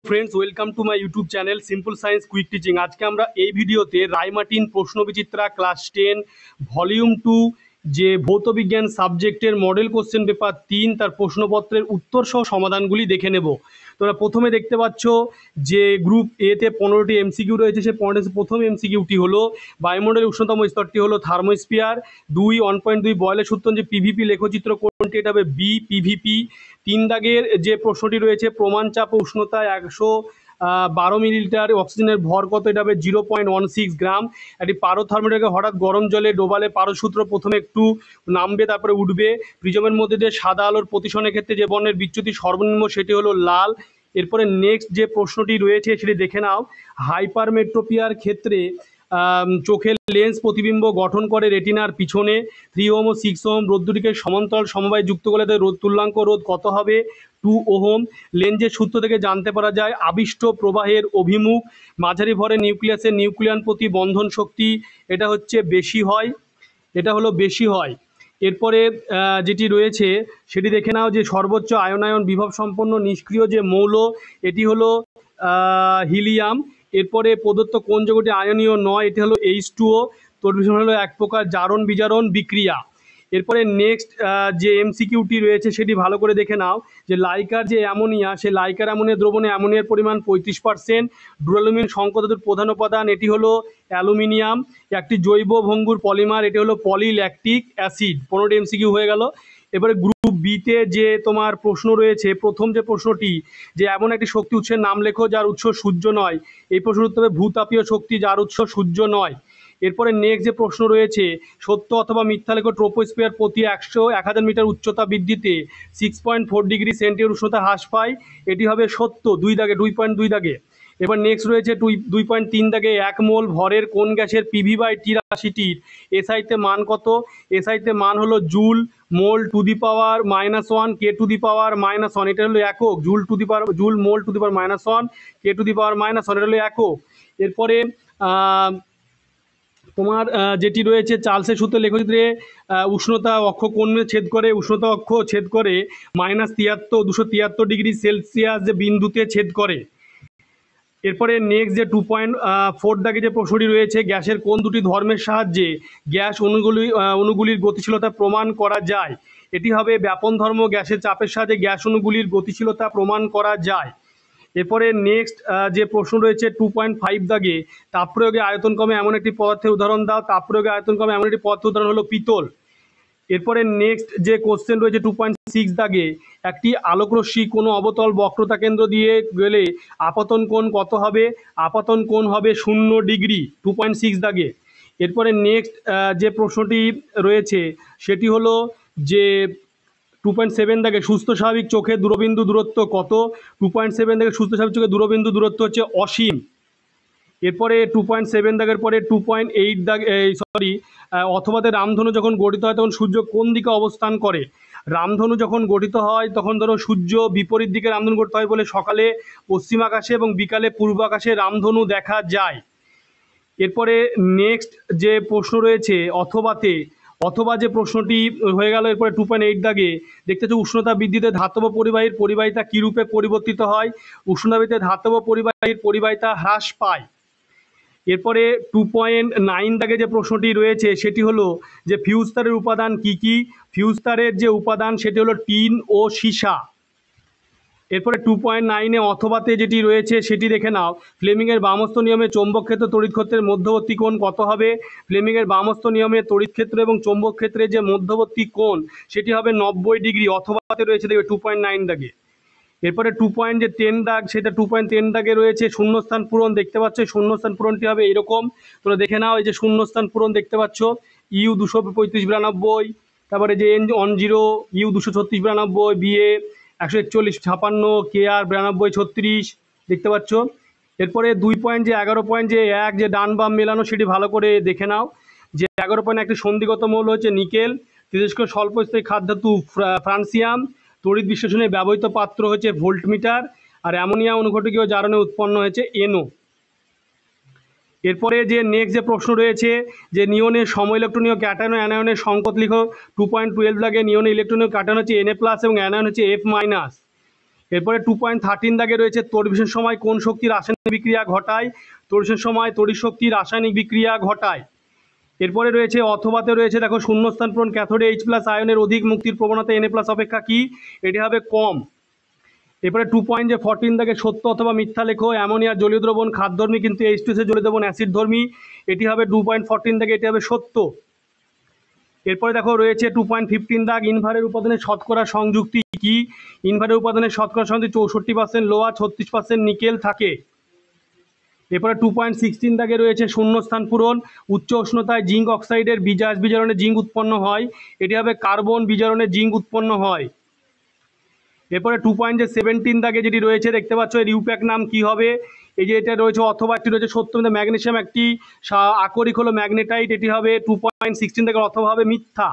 Friends, welcome to my YouTube channel simple science quick teaching. আজকে আমরা এই ভিডিওতে রায়মার্টিন প্রশ্নবিচিত্রা ক্লাস 10 ভলিউম 2 যে ভৌতবিজ্ঞান সাবজেক্টের মডেল কোশ্চেন পেপার 3 তার প্রশ্নপত্রের উত্তর সহ সমাধানগুলি দেখে নেব। তোমরা প্রথমে দেখতে পাচ্ছ যে গ্রুপ এতে 15টি এমসিকিউ রয়েছে। সেই প্রথম এমসিকিউটি হলো বায়ুমণ্ডলের উষ্ণতম স্তরটি হলো থার্মোস্ফিয়ার। 1.2 বয়লের সূত্র যে পিভিপি লেখচিত্র কোনটি, এটা হবে বি পিভিপি। 3 দাগের যে প্রশ্নটি রয়েছে প্রমাণ চাপ ও উষ্ণতা 112 মিলিলিটার, অক্সিজেনের ভর কত, এটা হবে 0.16 গ্রাম। একটি পারদ থার্মোমিটারকে হঠাৎ গরম জলে ডোবালে পারদ সূত্র প্রথমে একটু নামবে তারপরে উঠবে। প্রিজমের মধ্যে দিয়ে সাদা আলোর প্রতিসরণের ক্ষেত্রে যে বর্ণের বিচ্যুতি সর্বনিম্ন সেটি হলো লাল। এরপরে নেক্সট যে প্রশ্নটি রয়েছে সেটি দেখে নাও। হাইপারমেট্রোপিয়ার ক্ষেত্রে চোখের লেন্স প্রতিবিম্ব গঠন করে রেটিনার পিছনে। 3 ওহম ও 6 ওহম রোদ দুটিকে সমান্তরাল সমবায় যুক্ত করলে রোদ তুল্যাঙ্ক রোধ কত হবে, 2 ওহম। লেন্সের সূত্র থেকে জানতে পারা যায় আবিষ্ট প্রবাহের অভিমুখ। মাঝারি ভরের নিউক্লিয়াসের নিউক্লিয়ান প্রতি বন্ধন শক্তি এটা হচ্ছে বেশি হয়, এটা হলো বেশি হয়। এরপরে যেটি রয়েছে সেটি দেখে নাও যে সর্বোচ্চ আয়নায়ন বিভব সম্পন্ন নিষ্ক্রিয় যে মৌল এটি হলো হিলিয়াম। এরপরে প্রদত্ত কোন যৌগটি আয়নীয় নয়, এটি হলো H2O। তোর বিষয় হলো এক প্রকার জারণ বিজারণ বিক্রিয়া। এরপরে নেক্সট যে এমসিকিউটি রয়েছে সেটি ভালো করে দেখে নাও যে লাইকার যে অ্যামোনিয়া, সে লাইকার অ্যামোনিয়া দ্রবণে অ্যামোনিয়ার পরিমাণ 35%। ডুরালুমিন সংকোচনের প্রধান উপাদান এটি হলো অ্যালুমিনিয়াম। একটি জৈব ভঙ্গুর পলিমার এটি হলো পলিল্যাকটিক অ্যাসিড। 15টি এমসিকিউ হয়ে গেল। এবারে গ্রুপ বিতে যে তোমার প্রশ্ন রয়েছে, প্রথম যে প্রশ্নটি যে এমন একটি শক্তি উৎসের নাম লেখো যার উৎস সূর্য নয়। এই প্রশ্নের উত্তর হবে ভূতাপীয় শক্তি যার উৎস সূর্য নয়। এরপরে নেক্সট যে প্রশ্ন রয়েছে সত্য অথবা মিথ্যা লেখো। ট্রোপোস্ফিয়ার প্রতি 1000 মিটার উচ্চতা বৃদ্ধিতে 6.4 ডিগ্রি সেন্টিগ্রেড উষ্ণতা হ্রাস পায়, এটি হবে সত্য। 2.2 দাগে। এবার নেক্সট রয়েছে 2.3 দাগে 1 মোল ভরের কোন গ্যাসের পিভি/টি রাশিটির এসআইতে মান কত। এসআইতে মান হলো joule mole to the power -1 K to the power -1। এটা হলো একক। Joule mole to the power -1 K to the power -1, এটা হলো একক। এরপরে তোমার যেটি রয়েছে চার্লসের সূত্রে লেখচিত্রে উষ্ণতা অক্ষ কোণ ছেদ করে, উষ্ণতা অক্ষ ছেদ করে -273 ডিগ্রি সেলসিয়াস যে বিন্দুতে ছেদ করে। এরপরে নেক্সট যে 2.4 দাগে যে প্রশ্নটি রয়েছে গ্যাসের কোন দুটি ধর্মের সাহায্যে গ্যাস অণুগুলির গতিশীলতা প্রমাণ করা যায়, এটি হবে ব্যাপন ধর্ম। গ্যাসের চাপের সাহায্যে গ্যাস অণুগুলির গতিশীলতা প্রমাণ করা যায়। এরপরে নেক্সট যে প্রশ্ন রয়েছে 2.5 দাগে তাপ প্রয়োগে আয়তন কমে এমন একটি পদার্থের উদাহরণ দাও। তাপ প্রয়োগে আয়তন কমে এমন একটি পদার্থের উদাহরণ হলো পিতল। এরপরে নেক্সট যে কোশ্চেন রয়েছে 2.6 দাগে একটি আলোকরশ্মি কোনো অবতল বক্রতা কেন্দ্র দিয়ে গেলে আপতন কোণ কত হবে, আপতন কোণ হবে 0 ডিগ্রি। 2.6 দাগে। এরপরে নেক্সট যে প্রশ্নটি রয়েছে সেটি হলো যে 2.7 দাগে সুস্থ স্বাভাবিক চোখের দূরবিন্দু দূরত্ব কত। 2.7 দাগে সুস্থ স্বাভাবিক চোখের দূরবিন্দু দূরত্ব হচ্ছে অসীম। এরপরে 2.7 দাগের পরে 2.8 দাগ অথবাতে রামধনু যখন গঠিত হয় তখন সূর্য কোন দিকে অবস্থান করে। রামধনু যখন গঠিত হয় তখন ধরো সূর্য বিপরীত দিকে রামধনু গঠিত হয় বলে সকালে পশ্চিম আকাশে এবং বিকালে পূর্ব আকাশে রামধনু দেখা যায়। এরপরে নেক্সট যে প্রশ্ন রয়েছে অথবা যে প্রশ্নটি হয়ে গেল। এরপরে 2.8 দাগে দেখতে পাচ্ছ উষ্ণতা বৃদ্ধিতে ধাতব পরিবাহীর পরিবাহিতা কী রূপে পরিবর্তিত হয়। উষ্ণতা বৃদ্ধিতে ধাতব পরিবাহীর পরিবাহিতা হ্রাস পায়। এরপরে 2.9 দাগে যে প্রশ্নটি রয়েছে সেটি হলো যে ফিউজ তারের উপাদান কি কি। ফিউজ তারের যে উপাদান সেটি হলো টিন ও সীসা। এরপরে 2.9-এ অথবাতে যেটি রয়েছে সেটি দেখে নাও। ফ্লেমিংয়ের বামস্থ নিয়মে চৌম্বক ক্ষেত্র তড়িৎ ক্ষেত্রের মধ্যবর্তী কোণ কত হবে। ফ্লেমিংয়ের বামস্থ নিয়মে তড়িৎ ক্ষেত্র এবং চৌম্বক ক্ষেত্রের যে মধ্যবর্তী কোণ সেটি হবে 90 ডিগ্রি। অথবাতে রয়েছে দেখবে 2.9 দাগে। এরপরে 2.10 দাগ, সেটা 2.10 দাগে রয়েছে শূন্যস্থান পূরণ। দেখতে পাচ্ছ শূন্যস্থান পূরণটি হবে এরকম। তোমরা দেখে নাও এই যে শূন্যস্থান পূরণ দেখতে পাচ্ছ ইউ 235 92, তারপরে যে N 10 ইউ 236 92, BA 141 56, KR 92 36 দেখতে পাচ্ছ। এরপরে 2.11.1 যে ডান বাম মেলানো সেটি ভালো করে দেখে নাও। যে 11 একটি সন্ধিগত মৌল হচ্ছে নিকেল। তেজস্ক্রিয় স্বল্পস্থায়ী খাদ্যধাতু ফ্রান্সিয়াম। তড়িৎ বিশ্লেষণে ব্যবহৃত পাত্র হচ্ছে ভোল্টমিটার। আর অ্যামোনিয়া অনুঘটকীয় জারণে উৎপন্ন হয়েছে NO। এরপরে যে নেক্সট যে প্রশ্ন রয়েছে যে নিয়নের সম ইলেকট্রনীয় ক্যাটায়ন ও অ্যানায়নের সংকট লিখো। 2.12 দাগে নিয়নের ইলেকট্রনীয় ক্যাটায়ন হচ্ছে Na+ এবং অ্যানায়ন হচ্ছে F-। এরপরে 2.13 দাগে রয়েছে তড়িৎ সময় কোন শক্তি রাসায়নিক বিক্রিয়া ঘটায়, তড়িৎ সময় তড়িৎ শক্তি রাসায়নিক বিক্রিয়া ঘটায়। এরপরে রয়েছে অথবাতে রয়েছে দেখো শূন্যস্থান পূরণ, ক্যাথোডে H+ আয়নের অধিক মুক্তির প্রবণতা Na+ অপেক্ষা কি, এটি হবে কম। এরপরে 2.14 দাগে সত্য অথবা মিথ্যা লেখো, অ্যামোনিয়ার জলীয় দ্রবণ খাদ্যধর্মী কিন্তু H2S জলীয় দ্রবণ অ্যাসিডধর্মী, এটি হবে 2.14 দাগে, এটি হবে সত্য। এরপরে দেখো রয়েছে 2.15 দাগ ইনভারের উপাদানের শতকরা সংযুক্তি কি, ইনভারের উপাদানের শতকরা সংযুক্তি 64% লোহা 36% নিকেল থাকে। এরপরে 2.16 দাগে রয়েছে শূন্যস্থান পূরণ, উচ্চ উষ্ণতায় জিঙ্ক অক্সাইডের বিজারণে জিঙ্ক উৎপন্ন হয়, এটি হবে কার্বন বিজারণে জিঙ্ক উৎপন্ন হয়। এরপরে 2.17 দাগে যেটি রয়েছে দেখতে পাচ্ছ এর ইউপ্যাক নাম কি হবে, এই যে এটা রয়েছে অথবা একটি রয়েছে সত্য, ম্যাগনেসিয়াম একটি আকরিক হলো ম্যাগনেটাইট, এটি হবে 2.16 দাগে অথবা হবে মিথ্যা।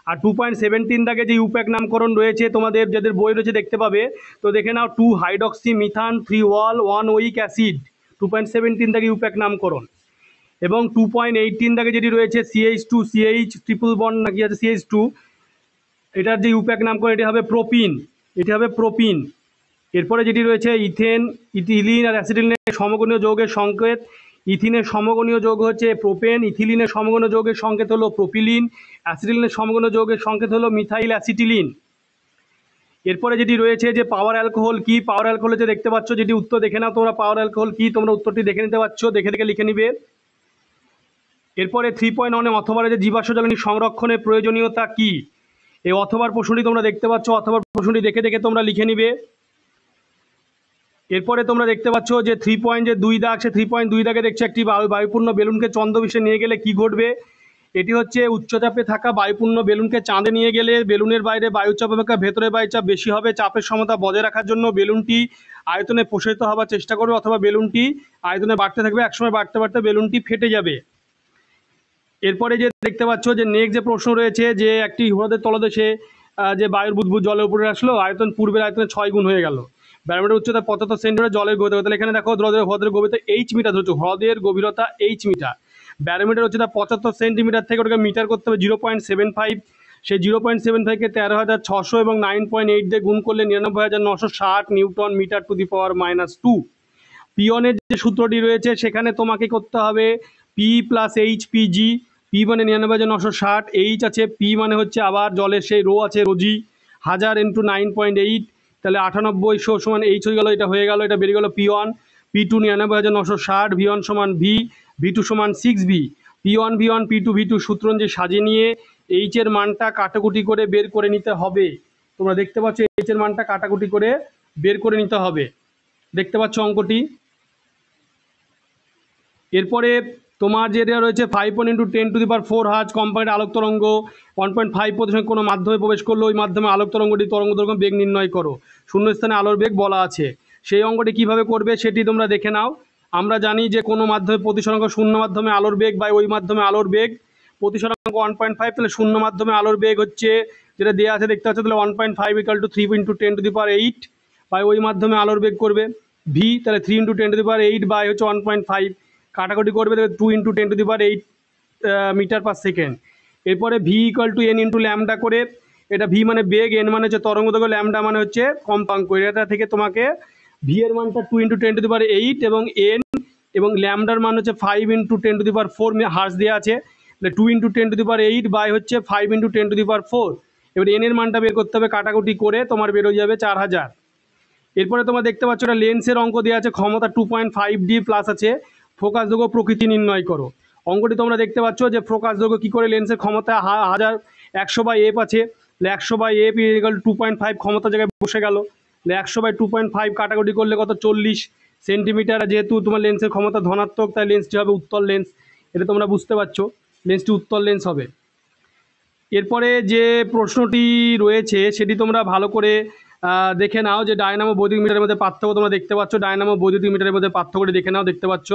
আর 2.17 দাগে যে ইউপ্যাক নামকরণ রয়েছে তোমাদের যাদের বই রয়েছে দেখতে পাবে, তো দেখে নাও 2 হাইড্রক্সি মিথান 3 ওয়াল 1 ওইক অ্যাসিড, 2.17 দাগে ইউপ্যাক নামকরণ। এবং 2.18 দাগে যেটি রয়েছে CH2CH ট্রিপল বন্ড নাকি আছে CH2, এটার যে ইউপ্যাক নামকরণ এটি হবে প্রোপিন, এটি হবে প্রোপিন। এরপরে যেটি রয়েছে ইথেন, ইথিলিন আর অ্যাসিটিলিনের সমগণীয় যৌগের সংকেত, ইথিনের সমগণীয় যৌগ হচ্ছে প্রোপেন, ইথিলিনের সমগণীয় যৌগের সংকেত হলো প্রোপিলিন, অ্যাসিটিলিনের সমগণীয় যৌগের সংকেত হলো মিথাইল অ্যাসিটিলিন। এরপরে যেটি রয়েছে যে পাওয়ার অ্যালকোহল কি, পাওয়ার অ্যালকোহল যে দেখতে পাচ্ছ যেটি উত্তর দেখে নাও তোমরা, পাওয়ার অ্যালকোহল কি তোমরা উত্তরটি দেখে নিতে পারছো, দেখে দেখে লিখে নিবে। এরপরে 3.1 অথবা যে জীবাশ্ম জ্বালানি সংরক্ষণের প্রয়োজনীয়তা কি, এই অথবার প্রশ্নটি তোমরা দেখতে পাচ্ছ, অথবা প্রশ্নটি দেখে দেখে তোমরা লিখে নিবে। এরপরে তোমরা দেখতে পাচ্ছ যে 3.2 দাগ, সে 3.2 দাগে দেখছো একটি বায়ুপূর্ণ বেলুনকে চন্দ্রবিশ্বে নিয়ে গেলে কি ঘটবে, এটি হচ্ছে উচ্চচাপে থাকা বায়ুপূর্ণ বেলুনকে চাঁদে নিয়ে গেলে বেলুনের বাইরে বায়ুচাপ অপেক্ষা ভেতরে বায়ুচাপ বেশি হবে, চাপের সমতা বজায় রাখার জন্য বেলুনটি আয়তনে প্রসারিত হওয়ার চেষ্টা করবে অথবা বেলুনটি আয়তনে বাড়তে থাকবে, একসময় বাড়তে বাড়তে বেলুনটি ফেটে যাবে। এরপরে যে দেখতে পাচ্ছ যে নেক্সট যে প্রশ্ন রয়েছে যে একটি হ্রদের তলদেশে যে বায়ুর বুদবুদ জলের উপরে আসলো, আয়তন পূর্বের আয়তনে 6 গুণ হয়ে গেল, ব্যারোমিটার উচ্চতা 75 সেন্টিমিটার, জলের গভীরতা, তাহলে এখানে দেখো হ্রদের গভীরতা H মিটার ধরছো, হ্রদের গভীরতা H মিটার, ব্যারোমিটার উচ্চতা 75 সেন্টিমিটার থেকে ওটাকে মিটার করতে হবে 0.75, সেই 0.75কে 13,600 এবং 9.8 দিয়ে গুণ করলে 99,960 নিউটন মিটার টু দি পাওয়ার -2। পিওনের যে সূত্রটি রয়েছে সেখানে তোমাকে করতে হবে P + HPG, P মানে 99,960, H আছে, P মানে হচ্ছে আবার জলের সেই রো আছে রোজি 1000 × 9.8, তাহলে 9800 সমান H হয়ে গেল, এটা হয়ে গেল, এটা বেরিয়ে গেল P1, P2 99,960, V1 সমান V, V2 সমান 6V, P1 V1 P2 V2 সূত্র যে সাজিয়ে নিয়ে H এর মানটা কাটাকুটি করে বের করে নিতে হবে। তোমরা দেখতে পাচ্ছ H এর মানটা কাটাকুটি করে বের করে নিতে হবে, দেখতে পাচ্ছ অঙ্কটি। এরপরে তোমার যেটা রয়েছে 5 × 10⁴ হার্জ কম্পাঙ্কের আলোক তরঙ্গ 1.5 প্রতিসংখ্যক কোনো মাধ্যমে প্রবেশ করলো, ওই মাধ্যমে আলোক তরঙ্গটি তরঙ্গ দৈর্ঘ্য বেগ নির্ণয় করো, শূন্যস্থানে আলোর বেগ বলা আছে, সেই অঙ্কটি কিভাবে করবে সেটি তোমরা দেখে নাও। আমরা জানি যে কোনো মাধ্যমে প্রতিসরাঙ্ক শূন্য মাধ্যমে আলোর বেগ বা ওই মাধ্যমে আলোর বেগ, প্রতিসরাঙ্ক 1.5, তাহলে শূন্য মাধ্যমে আলোর বেগ হচ্ছে যেটা দেওয়া আছে দেখতে পাচ্ছ, তাহলে 1.5 = 3 × 10⁸ বা ওই মাধ্যমে আলোর বেগ করবে V, তাহলে 3 × 10⁸ বাই হচ্ছে 1.5, কাটাকুটি করবে 2 × 10⁸ মিটার পার সেকেন্ড। এরপরে V = n × ল্যামডা করে, এটা V মানে বেগ, n মানে হচ্ছে তরঙ্গ দৈর্ঘ্য, ল্যামডা মানে হচ্ছে কম্পাঙ্ক, এটা থেকে তোমাকে V এর মানটা 2 × 10⁸ এবং n এবং ল্যামডার মান হচ্ছে 5 × 10⁴ হার্জ দেওয়া আছে, তাহলে 2 × 10⁸ বাই হচ্ছে 5 × 10⁴। এবার n এর মানটা বের করতে হবে, কাটাকুটি করে তোমার বেরোয় যাবে 4000। এরপরে তোমরা দেখতে পাচ্ছ এটা লেন্সের অঙ্ক দেওয়া আছে, ক্ষমতা 2.5D প্লাস আছে, ফোকাস দৈর্ঘ্য প্রকৃতি নির্ণয় করো। অঙ্কটি তোমরা দেখতে পাচ্ছ যে ফোকাস দৈর্ঘ্য কী করে, লেন্সের ক্ষমতা 100/f আছে, 100/f = 2.5, ক্ষমতা জায়গায় বসে গেল, 100/2.5 কাটাকুটি করলে কত 40 সেন্টিমিটার, যেহেতু তোমার লেন্সের ক্ষমতা ধনাত্মক তাই লেন্সটি হবে উত্তল লেন্স, এটা তোমরা বুঝতে পারছো, লেন্সটি উত্তল লেন্স হবে। এরপরে যে প্রশ্নটি রয়েছে সেটি তোমরা ভালো করে দেখে নাও যে ডায়নামো বৈদ্যুতিক মিটারের মধ্যে পার্থক্য তোমরা দেখতে পাচ্ছ, ডায়নামো বৈদ্যুতিক মিটারের মধ্যে পার্থক্যটি দেখে নাও, দেখতে পাচ্ছ।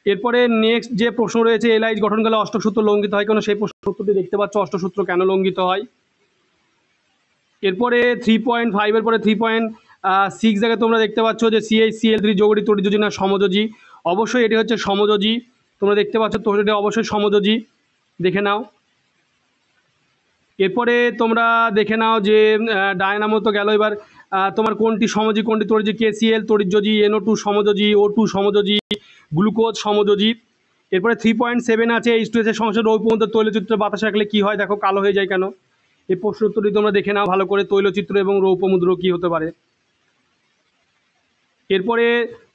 এরপরে নেক্সট যে প্রশ্ন রয়েছে LH গঠনকালে অষ্টক সূত্র লঙ্ঘিত হয় কেন, সেই প্রশ্ন উত্তরটি দেখতে পাচ্ছ, অষ্টক সূত্র কেন লঙ্ঘিত হয়। এরপরে 3.5 এর পরে 3.6 জায়গায় তোমরা দেখতে পাচ্ছ যে CH3 যৌগটি তড়িৎযোজী না সমযোজী, অবশ্যই এটি হচ্ছে সমযোজী, তোমরা দেখতে পাচ্ছ তো এটি অবশ্যই সমযোজী, দেখে নাও। এরপরে তোমরা দেখে নাও যে ডায়নামো তো গেল, এবার তোমার কোনটি সমযোজী কোনটি তড়িৎ, KCl তড়িৎযোজী, NO2 সমযোজী, O2 সমযোজী, গ্লুকোজ সমযোজী। এরপরে 3.7 আছে H2S এর সংশ্লেষ রৌপ্যমুদ্র তৈলচিত্র বাতাসে রাখলে কি হয়, দেখো কালো হয়ে যায় কেন। এই প্রশ্ন উত্তরটি তোমরা দেখে নাও ভালো করে, তৈলচিত্র এবং রৌপ্যমুদ্র কি হতে পারে। এরপরে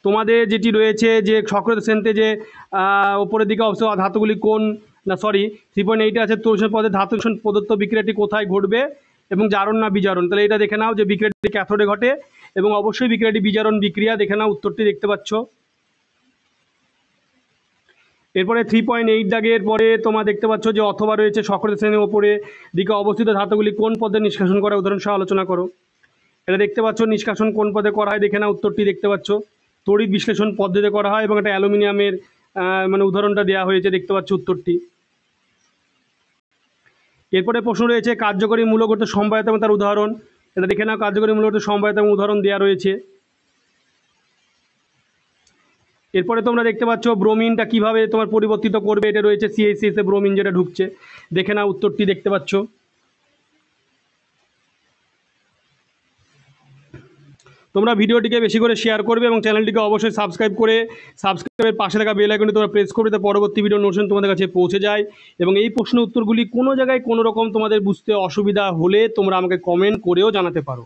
তোমাদের যেটি রয়েছে যে সক্রিয় শ্রেণীতে যে ওপরের দিকে অবস্থিত ধাতুগুলি কোন, না সরি 3.8 আছে তরুণ পদে ধাতু প্রদত্ত বিক্রিয়াটি কোথায় ঘটবে এবং জারণ না বিজারণ। তাহলে এটা দেখে নাও যে বিক্রিয়াটি ক্যাথোডে ঘটে এবং অবশ্যই বিক্রিয়াটি বিজারণ বিক্রিয়া, দেখে নাও উত্তরটি দেখতে পাচ্ছ। এরপরে 3.8 দাগের পরে তোমরা দেখতে পাচ্ছ যে অথবা রয়েছে সক্রিয় শ্রেণীর ওপরে দিকে অবস্থিত ধাতুগুলি কোন পদে নিষ্কাশন করে উদাহরণ সহ আলোচনা করো। এটা দেখতে পাচ্ছ নিষ্কাশন কোন পদে করা হয়, দেখে নাও উত্তরটি দেখতে পাচ্ছ। তড়িৎ বিশ্লেষণ পদ্ধতিতে করা হয় এবং এটা অ্যালুমিনিয়ামের মানে উদাহরণটা দেওয়া হয়েছে, দেখতে পাচ্ছ উত্তরটি। এরপরে প্রশ্ন রয়েছে কার্যকরী মূলগত সমবায়তা এবং তার উদাহরণ। এটা দেখে নাও কার্যকরী মূলগত সমবায়তা এবং উদাহরণ দেওয়া রয়েছে। এরপরে তোমরা দেখতে পাচ্ছ ব্রোমিনটা কিভাবে তোমার পরিবর্তিত করবে, এটা রয়েছে CH3 এ ব্রোমিন যেটা ঢুকছে, দেখে নাও উত্তরটি দেখতে পাচ্ছ। তোমরা ভিডিওটিকে বেশি করে শেয়ার করবে এবং চ্যানেলটিকে অবশ্যই সাবস্ক্রাইবের পাশে থাকা বেল আইকনটি তোমরা প্রেস করবে, তার পরবর্তী ভিডিও নোটিফিকেশন তোমাদের কাছে পৌঁছে যায়। এবং এই প্রশ্ন উত্তরগুলি কোনো জায়গায় কোনো রকম তোমাদের বুঝতে অসুবিধা হলে তোমরা আমাকে কমেন্ট করেও জানাতে পারো।